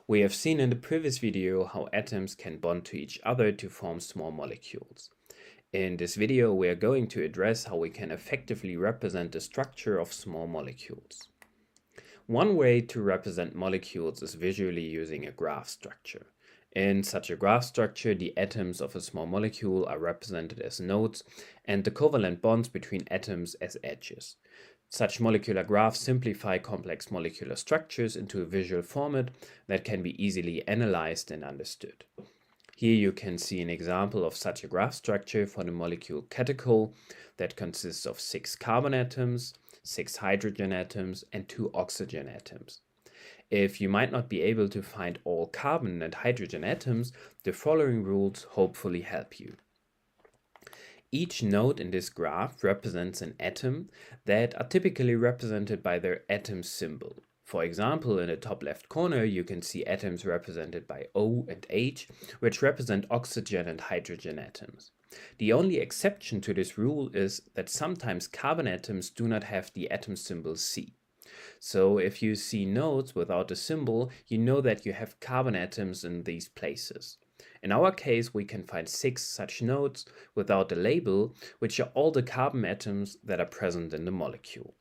We have seen in the previous video how atoms can bond to each other to form small molecules. In this video, we are going to address how we can effectively represent the structure of small molecules. One way to represent molecules is visually using a graph structure. In such a graph structure, the atoms of a small molecule are represented as nodes and the covalent bonds between atoms as edges. Such molecular graphs simplify complex molecular structures into a visual format that can be easily analyzed and understood. Here you can see an example of such a graph structure for the molecule catechol that consists of 6 carbon atoms, 6 hydrogen atoms, and 2 oxygen atoms. If you might not be able to find all carbon and hydrogen atoms, the following rules hopefully help you. Each node in this graph represents an atom that are typically represented by their atom symbol. For example, in the top left corner, you can see atoms represented by O and H, which represent oxygen and hydrogen atoms. The only exception to this rule is that sometimes carbon atoms do not have the atom symbol C. So if you see nodes without a symbol, you know that you have carbon atoms in these places. In our case, we can find 6 such nodes without a label, which are all the carbon atoms that are present in the molecule.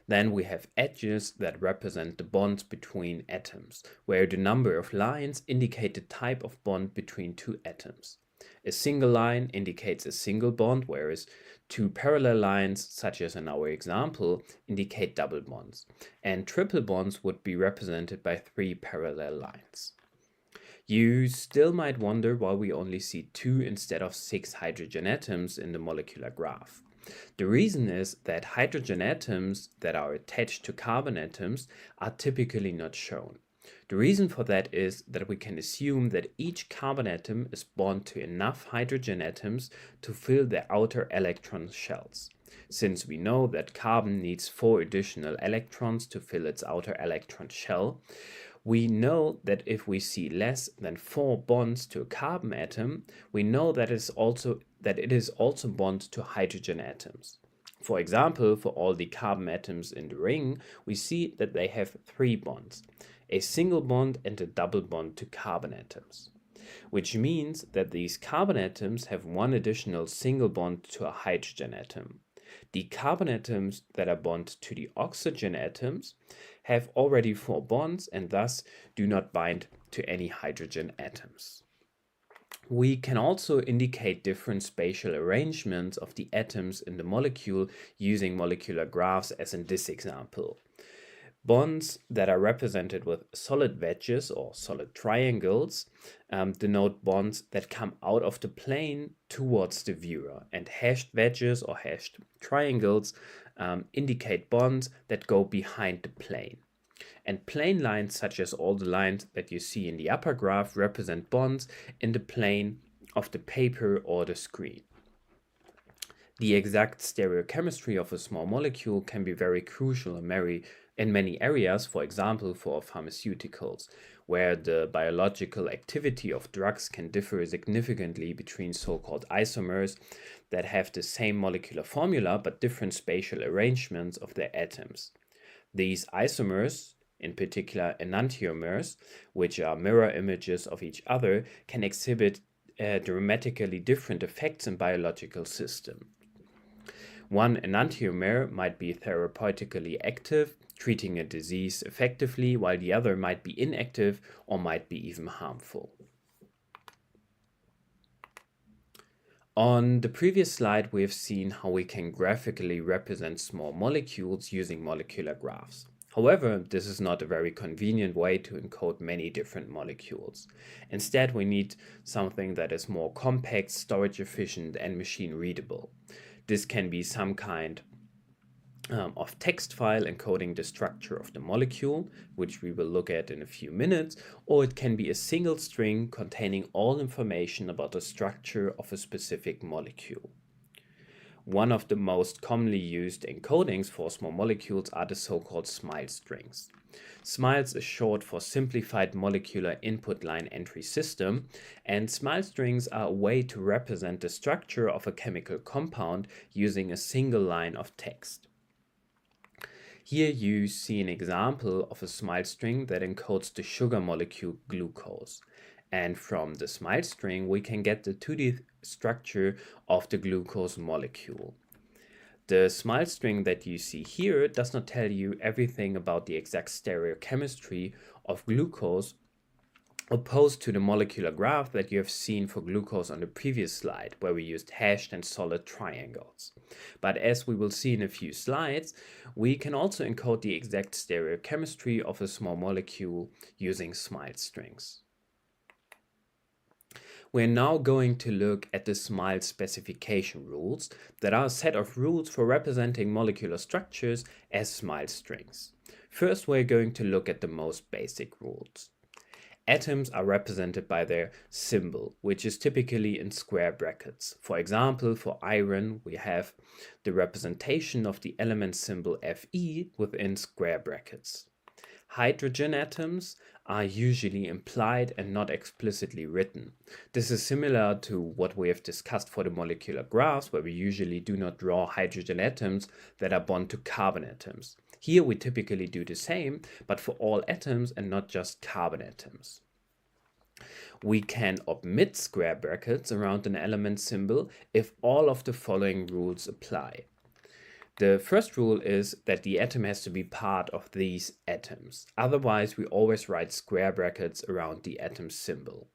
Then we have edges that represent the bonds between atoms, where the number of lines indicate the type of bond between two atoms. A single line indicates a single bond, whereas 2 parallel lines, such as in our example, indicate double bonds. And triple bonds would be represented by 3 parallel lines. You still might wonder why we only see 2 instead of 6 hydrogen atoms in the molecular graph. The reason is that hydrogen atoms that are attached to carbon atoms are typically not shown. The reason for that is that we can assume that each carbon atom is bound to enough hydrogen atoms to fill their outer electron shells. Since we know that carbon needs 4 additional electrons to fill its outer electron shell, we know that if we see less than 4 bonds to a carbon atom, we know that it is also bound to hydrogen atoms. For example, for all the carbon atoms in the ring, we see that they have 3 bonds, a single bond and a double bond to carbon atoms, which means that these carbon atoms have 1 additional single bond to a hydrogen atom. The carbon atoms that are bonded to the oxygen atoms have already 4 bonds and thus do not bind to any hydrogen atoms. We can also indicate different spatial arrangements of the atoms in the molecule using molecular graphs, as in this example. Bonds that are represented with solid wedges or solid triangles denote bonds that come out of the plane towards the viewer, and hashed wedges or hashed triangles indicate bonds that go behind the plane. And plane lines, such as all the lines that you see in the upper graph, represent bonds in the plane of the paper or the screen. The exact stereochemistry of a small molecule can be very crucial in many areas, for example for pharmaceuticals, where the biological activity of drugs can differ significantly between so-called isomers that have the same molecular formula but different spatial arrangements of their atoms. These isomers, in particular enantiomers, which are mirror images of each other, can exhibit dramatically different effects in biological systems. One enantiomer might be therapeutically active, treating a disease effectively, while the other might be inactive or might be even harmful. On the previous slide, we have seen how we can graphically represent small molecules using molecular graphs. However, this is not a very convenient way to encode many different molecules. Instead, we need something that is more compact, storage efficient, and machine readable. This can be some kind of text file encoding the structure of the molecule, which we will look at in a few minutes, or it can be a single string containing all information about the structure of a specific molecule. One of the most commonly used encodings for small molecules are the so-called SMILE strings. SMILES is short for Simplified Molecular Input Line Entry System, and SMILE strings are a way to represent the structure of a chemical compound using a single line of text. Here you see an example of a SMILE string that encodes the sugar molecule glucose. And from the SMILE string, we can get the 2D structure of the glucose molecule. The SMILE string that you see here does not tell you everything about the exact stereochemistry of glucose, opposed to the molecular graph that you have seen for glucose on the previous slide, where we used hashed and solid triangles. But as we will see in a few slides, we can also encode the exact stereochemistry of a small molecule using SMILE strings. We're now going to look at the SMILE specification rules that are a set of rules for representing molecular structures as SMILE strings. First, we're going to look at the most basic rules. Atoms are represented by their symbol, which is typically in square brackets. For example, for iron, we have the representation of the element symbol Fe within square brackets. Hydrogen atoms are usually implied and not explicitly written. This is similar to what we have discussed for the molecular graphs, where we usually do not draw hydrogen atoms that are bound to carbon atoms. Here we typically do the same, but for all atoms and not just carbon atoms. We can omit square brackets around an element symbol if all of the following rules apply. The first rule is that the atom has to be part of these atoms. Otherwise, we always write square brackets around the atom symbol.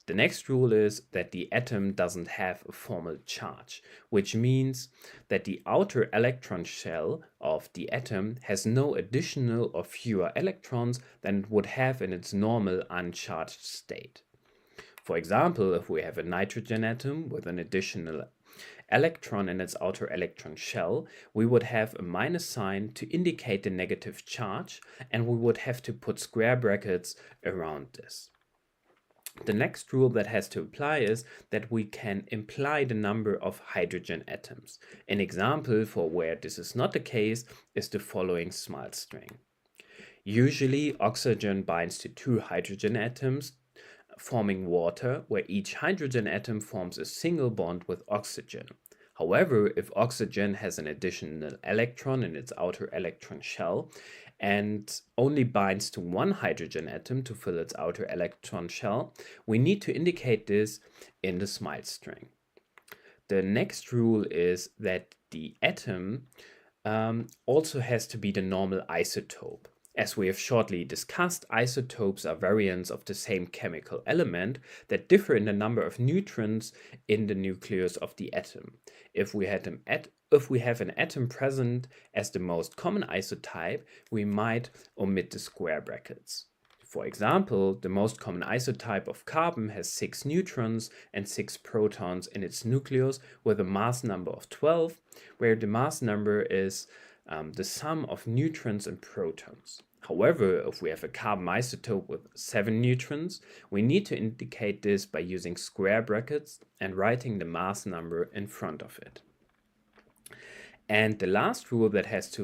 The next rule is that the atom doesn't have a formal charge, which means that the outer electron shell of the atom has no additional or fewer electrons than it would have in its normal uncharged state. For example, if we have a nitrogen atom with an additional electron in its outer electron shell, we would have a minus sign to indicate the negative charge, and we would have to put square brackets around this. The next rule that has to apply is that we can imply the number of hydrogen atoms. An example for where this is not the case is the following SMILE string. Usually, oxygen binds to 2 hydrogen atoms, forming water, where each hydrogen atom forms a single bond with oxygen. However, if oxygen has an additional electron in its outer electron shell and only binds to 1 hydrogen atom to fill its outer electron shell, we need to indicate this in the SMILE string. The next rule is that the atom also has to be the normal isotope. As we have shortly discussed, isotopes are variants of the same chemical element that differ in the number of neutrons in the nucleus of the atom. If we have an atom present as the most common isotype, we might omit the square brackets. For example, the most common isotype of carbon has 6 neutrons and 6 protons in its nucleus with a mass number of 12, where the mass number is the sum of neutrons and protons. However, if we have a carbon isotope with 7 neutrons, we need to indicate this by using square brackets and writing the mass number in front of it. And the last rule that has to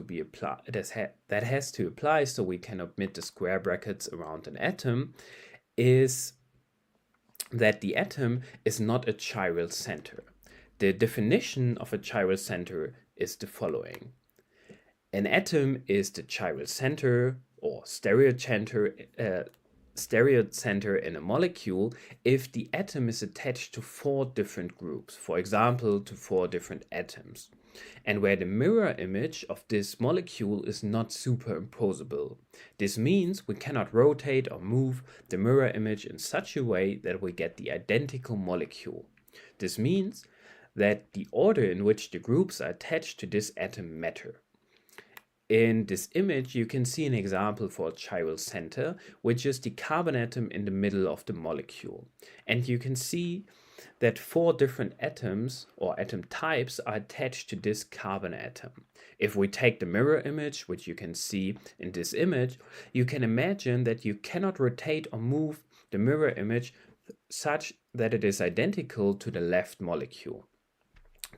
apply so we can omit the square brackets around an atom is that the atom is not a chiral center. The definition of a chiral center is the following. An atom is the chiral center or stereocenter in a molecule if the atom is attached to 4 different groups, for example, to 4 different atoms, and where the mirror image of this molecule is not superimposable. This means we cannot rotate or move the mirror image in such a way that we get the identical molecule. This means that the order in which the groups are attached to this atom matter. In this image, you can see an example for a chiral center, which is the carbon atom in the middle of the molecule. And you can see that 4 different atoms or atom types are attached to this carbon atom. If we take the mirror image, which you can see in this image, you can imagine that you cannot rotate or move the mirror image such that it is identical to the left molecule.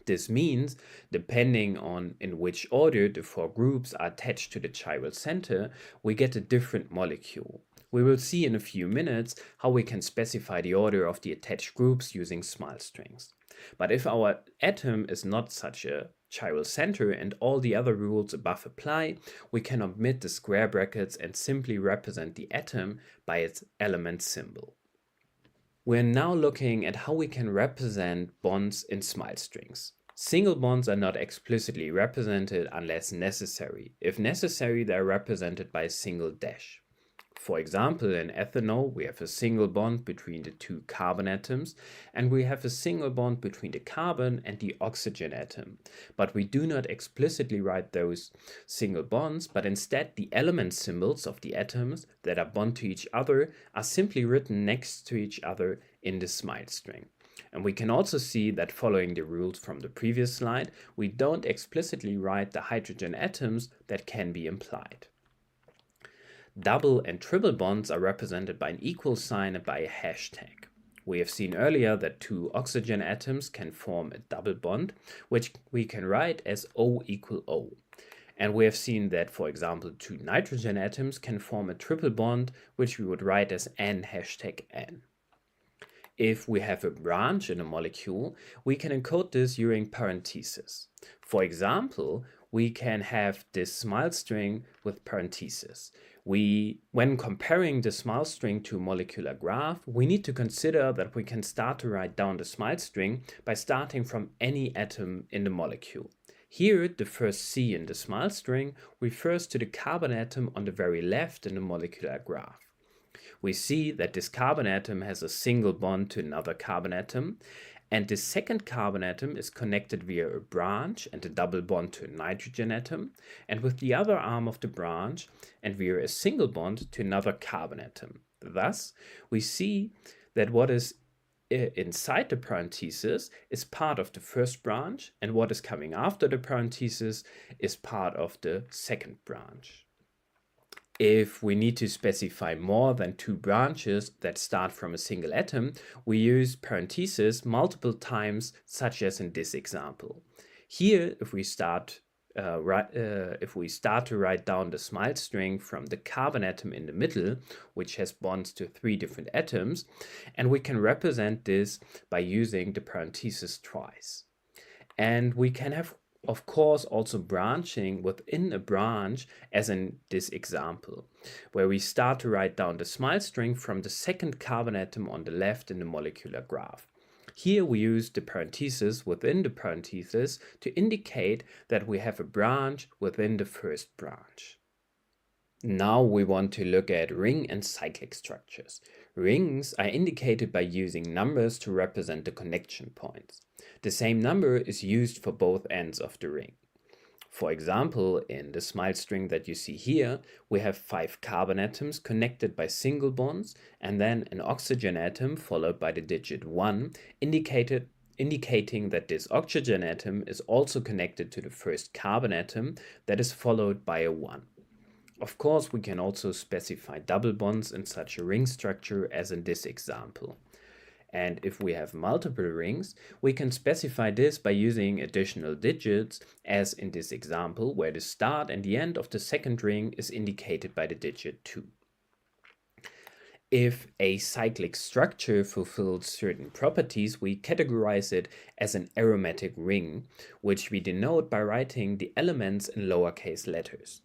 This means, depending on in which order the 4 groups are attached to the chiral center, we get a different molecule. We will see in a few minutes how we can specify the order of the attached groups using SMILE strings. But if our atom is not such a chiral center and all the other rules above apply, we can omit the square brackets and simply represent the atom by its element symbol. We're now looking at how we can represent bonds in smile strings. Single bonds are not explicitly represented unless necessary. If necessary, they are represented by a single dash. For example, in ethanol, we have a single bond between the two carbon atoms, and we have a single bond between the carbon and the oxygen atom. But we do not explicitly write those single bonds, but instead the element symbols of the atoms that are bound to each other are simply written next to each other in the smile string. And we can also see that following the rules from the previous slide, we don't explicitly write the hydrogen atoms that can be implied. Double and triple bonds are represented by an equal sign and by a hashtag. We have seen earlier that two oxygen atoms can form a double bond, which we can write as O equal O. And we have seen that, for example, two nitrogen atoms can form a triple bond, which we would write as N hashtag N. If we have a branch in a molecule, we can encode this using parentheses. For example, we can have this smile string with parentheses. When comparing the smile string to a molecular graph, we need to consider that we can start to write down the smile string by starting from any atom in the molecule. Here, the first C in the smile string refers to the carbon atom on the very left in the molecular graph. We see that this carbon atom has a single bond to another carbon atom, and the second carbon atom is connected via a branch and a double bond to a nitrogen atom, and with the other arm of the branch and via a single bond to another carbon atom. Thus, we see that what is inside the parentheses is part of the first branch, and what is coming after the parentheses is part of the second branch. If we need to specify more than two branches that start from a single atom, we use parentheses multiple times, such as in this example. Here, if we start to write down the smile string from the carbon atom in the middle, which has bonds to three different atoms, and we can represent this by using the parentheses twice. And we can have, of course, also branching within a branch, as in this example, where we start to write down the smile string from the second carbon atom on the left in the molecular graph. Here we use the parentheses within the parentheses to indicate that we have a branch within the first branch. Now we want to look at ring and cyclic structures. Rings are indicated by using numbers to represent the connection points. The same number is used for both ends of the ring. For example, in the smile string that you see here, we have 5 carbon atoms connected by single bonds, and then an oxygen atom followed by the digit 1, indicating that this oxygen atom is also connected to the first carbon atom that is followed by a 1. Of course, we can also specify double bonds in such a ring structure as in this example. And if we have multiple rings, we can specify this by using additional digits, as in this example, where the start and the end of the second ring is indicated by the digit 2. If a cyclic structure fulfills certain properties, we categorize it as an aromatic ring, which we denote by writing the elements in lowercase letters.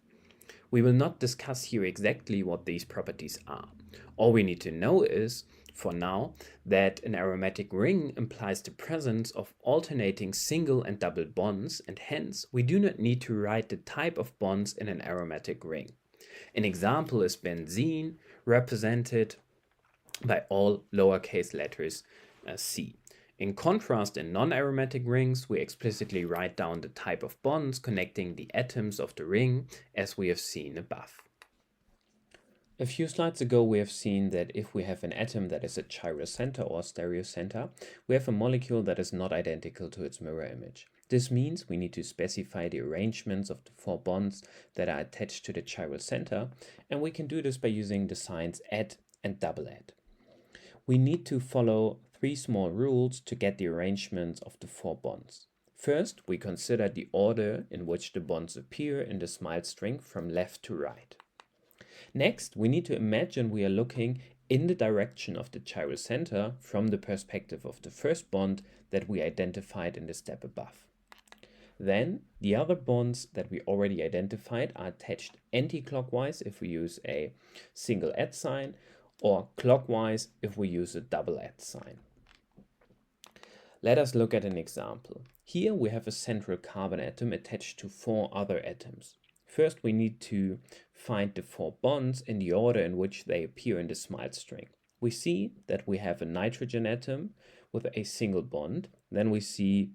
We will not discuss here exactly what these properties are. All we need to know is, for now, that an aromatic ring implies the presence of alternating single and double bonds, and hence we do not need to write the type of bonds in an aromatic ring. An example is benzene, represented by all lowercase letters C. In contrast, in non-aromatic rings, we explicitly write down the type of bonds connecting the atoms of the ring, as we have seen above. A few slides ago, we have seen that if we have an atom that is a chiral center or stereocenter, we have a molecule that is not identical to its mirror image. This means we need to specify the arrangements of the 4 bonds that are attached to the chiral center, and we can do this by using the signs add and double add. We need to follow 3 small rules to get the arrangements of the 4 bonds. First, we consider the order in which the bonds appear in the smile string from left to right. Next, we need to imagine we are looking in the direction of the chiral center from the perspective of the first bond that we identified in the step above. Then the other bonds that we already identified are attached anti-clockwise if we use a single @ sign, or clockwise if we use a double @ sign. Let us look at an example. Here we have a central carbon atom attached to 4 other atoms. First, we need to find the 4 bonds in the order in which they appear in the SMILES string. We see that we have a nitrogen atom with a single bond. Then we see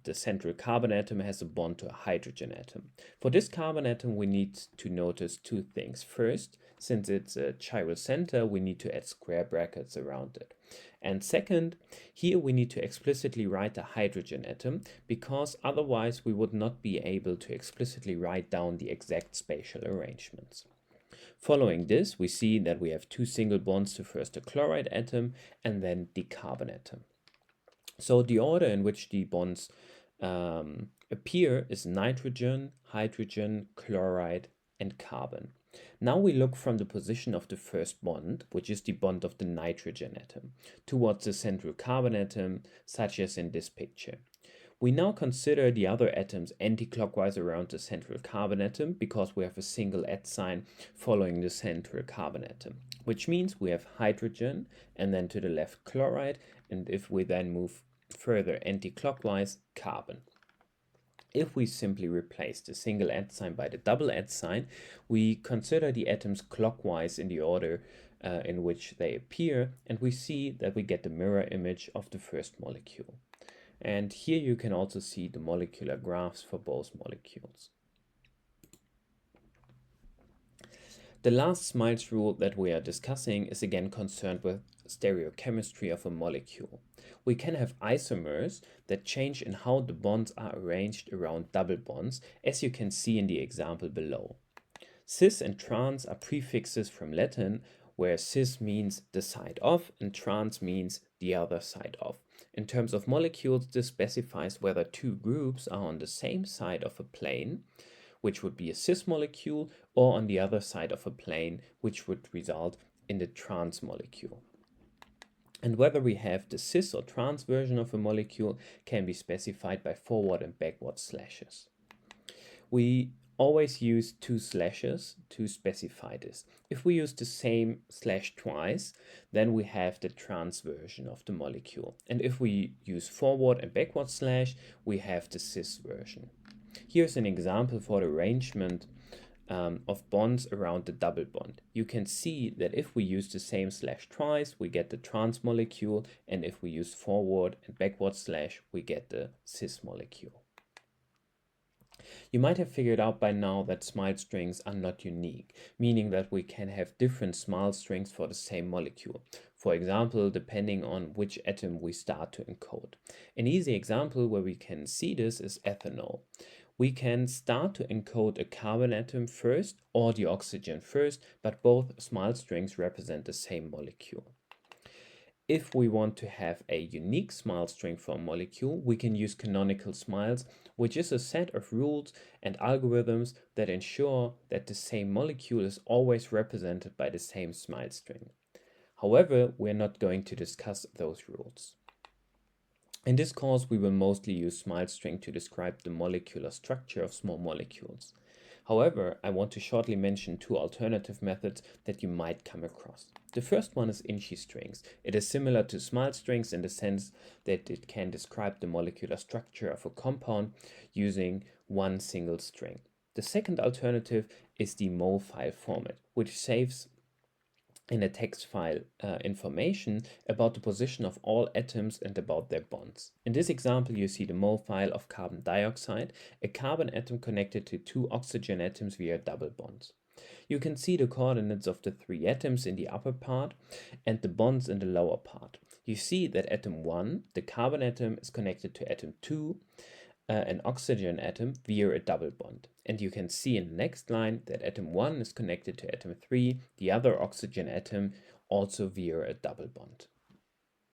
the central carbon atom has a bond to a hydrogen atom. For this carbon atom, we need to notice 2 things. First, since it's a chiral center, we need to add square brackets around it. And second, here we need to explicitly write a hydrogen atom, because otherwise we would not be able to explicitly write down the exact spatial arrangements. Following this, we see that we have 2 single bonds to first a chloride atom and then the carbon atom. So the order in which the bonds appear is nitrogen, hydrogen, chloride, and carbon. Now we look from the position of the first bond, which is the bond of the nitrogen atom, towards the central carbon atom, such as in this picture. We now consider the other atoms anti-clockwise around the central carbon atom because we have a single @ sign following the central carbon atom, which means we have hydrogen and then to the left chloride, and if we then move further anti-clockwise, carbon. If we simply replace the single @ sign by the double @ sign, we consider the atoms clockwise in the order in which they appear, and we see that we get the mirror image of the first molecule. And here you can also see the molecular graphs for both molecules. The last SMILES rule that we are discussing is again concerned with stereochemistry of a molecule. We can have isomers that change in how the bonds are arranged around double bonds, as you can see in the example below. Cis and trans are prefixes from Latin, where cis means the side of and trans means the other side of. In terms of molecules, this specifies whether 2 groups are on the same side of a plane, which would be a cis molecule, or on the other side of a plane, which would result in the trans molecule. And whether we have the cis or trans version of a molecule can be specified by forward and backward slashes. We always use 2 slashes to specify this. If we use the same slash twice, then we have the trans version of the molecule. And if we use forward and backward slash, we have the cis version. Here's an example for the arrangement of bonds around the double bond. You can see that if we use the same slash twice, we get the trans molecule, and if we use forward and backward slash, we get the cis molecule. You might have figured out by now that SMILES strings are not unique, meaning that we can have different SMILES strings for the same molecule. For example, depending on which atom we start to encode. An easy example where we can see this is ethanol. We can start to encode a carbon atom first or the oxygen first, but both SMILES strings represent the same molecule. If we want to have a unique SMILES string for a molecule, we can use canonical SMILES, which is a set of rules and algorithms that ensure that the same molecule is always represented by the same SMILES string. However, we're not going to discuss those rules. In this course, we will mostly use SMILES string to describe the molecular structure of small molecules. However, I want to shortly mention 2 alternative methods that you might come across. The first one is Inchy strings. It is similar to SMILES strings in the sense that it can describe the molecular structure of a compound using one single string. The second alternative is the mole file format, which saves in a text file information about the position of all atoms and about their bonds. In this example, you see the mole file of carbon dioxide, a carbon atom connected to 2 oxygen atoms via double bonds. You can see the coordinates of the 3 atoms in the upper part and the bonds in the lower part. You see that atom 1, the carbon atom, is connected to atom 2, an oxygen atom, via a double bond. And you can see in the next line that atom 1 is connected to atom 3, the other oxygen atom, also via a double bond.